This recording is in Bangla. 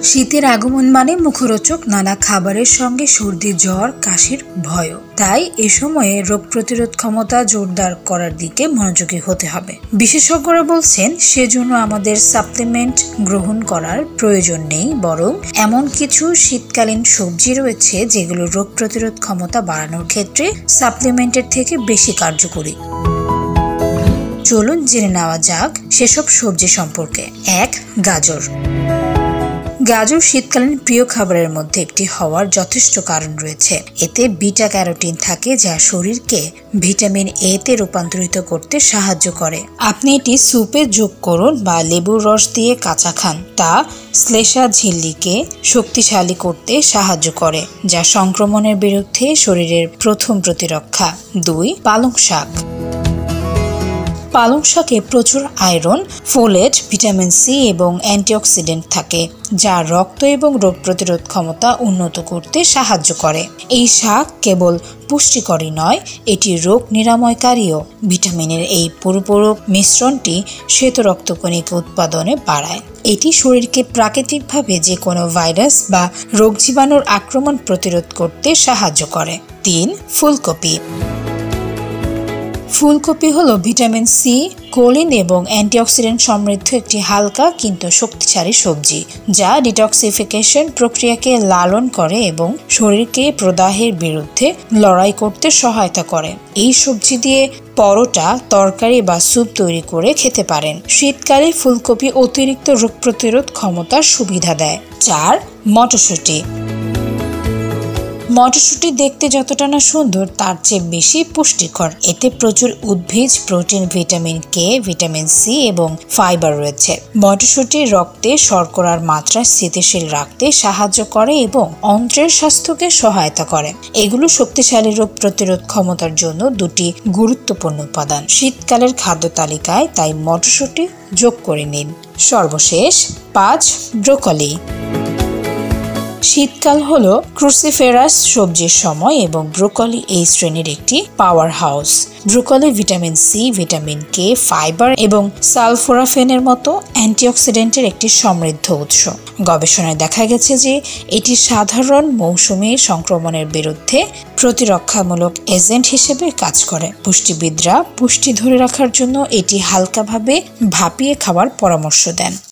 শীতের আগমন মানে মুখরোচক নানা খাবারের সঙ্গে সর্দি, জ্বর, কাশির ভয়ও। তাই এ সময়ে রোগ প্রতিরোধ ক্ষমতা জোরদার করার দিকে মনোযোগী হতে হবে। বিশেষজ্ঞরা বলছেন সেজন্য আমাদের সাপ্লিমেন্ট গ্রহণ করার প্রয়োজন নেই, বরং এমন কিছু শীতকালীন সবজি রয়েছে যেগুলো রোগ প্রতিরোধ ক্ষমতা বাড়ানোর ক্ষেত্রে সাপ্লিমেন্টের থেকে বেশি কার্যকরী। চলুন জেনে নেওয়া যাক সেসব সবজি সম্পর্কে। 1. গাজর। গাজর শীতকালীন প্রিয় খাবারের মধ্যে একটি হওয়ার যথেষ্ট কারণ রয়েছে। এতে বিটা ক্যারোটিন থাকে যা শরীরকে ভিটামিন এ তে রূপান্তরিত করতে সাহায্য করে। আপনি এটি স্যুপে যোগ করুন বা লেবুর রস দিয়ে কাঁচা খান। তা শ্লেষ্মা ঝিল্লিকে শক্তিশালী করতে সাহায্য করে, যা সংক্রমণের বিরুদ্ধে শরীরের প্রথম প্রতিরক্ষা। 2. পালং শাক। পালং শাকে প্রচুর আয়রন, ফোলেট, ভিটামিন সি এবং অ্যান্টিঅক্সিডেন্ট থাকে, যা রক্ত এবং রোগ প্রতিরোধ ক্ষমতা উন্নত করতে সাহায্য করে। এই শাক কেবল পুষ্টিকরই নয়, এটি রোগ নিরাময়কারীও। ভিটামিনের এই পরিপূরক মিশ্রণটি শ্বেত রক্তকণিকা উৎপাদনে বাড়ায়। এটি শরীরকে প্রাকৃতিকভাবে যে কোনো ভাইরাস বা রোগ জীবাণুর আক্রমণ প্রতিরোধ করতে সাহায্য করে। 3. ফুলকপি। ফুলকপি হলো ভিটামিন সি, কোলিন এবং অ্যান্টিঅক্সিডেন্ট সমৃদ্ধ একটি হালকা কিন্তু শক্তিশালী সবজি, যা ডিটক্সিফিকেশন প্রক্রিয়াকে লালন করে এবং শরীরকে প্রদাহের বিরুদ্ধে লড়াই করতে সহায়তা করে। এই সবজি দিয়ে পরোটা, তরকারি বা স্যুপ তৈরি করে খেতে পারেন। শীতকালে ফুলকপি অতিরিক্ত রোগ প্রতিরোধ ক্ষমতার সুবিধা দেয়। 4. মটরশুঁটি। মটরশুঁটি দেখতে যতটা না সুন্দর তার চেয়ে বেশি পুষ্টিকর। এতে প্রচুর উদ্ভিজ protein, vitamin K, vitamin C এবং ফাইবার রয়েছে। মটরশুঁটি রক্তে শর্করার মাত্রা স্থিতিশীল রাখতে সাহায্য করে এবং অন্ত্রের স্বাস্থ্যকে সহায়তা করে। এগুলো শক্তিশালী রোগ প্রতিরোধ ক্ষমতার জন্য দুটি গুরুত্বপূর্ণ উপাদান। শীতকালের খাদ্য তালিকায় তাই মটরশুঁটি যোগ করে নিন। সর্বশেষ 5. ব্রোকলি। শীতকাল হলো ক্রুসিফেরাস সবজির সময় এবং ব্রোকলি এই শ্রেণীর একটি power house. Broccoli vitamin C, vitamin K, fibre এবং সালফোরাফেনের মতো অ্যান্টিঅক্সিডেন্টের একটি সমৃদ্ধ উৎস। গবেষণায় দেখা গেছে যে এটি সাধারণ মৌসুমী সংক্রমণের বিরুদ্ধে প্রতিরক্ষামূলক এজেন্ট হিসেবে কাজ করে। পুষ্টিবিদরা পুষ্টি ধরে রাখার জন্য এটি হালকাভাবে ভাপিয়ে খাওয়ার পরামর্শ দেন।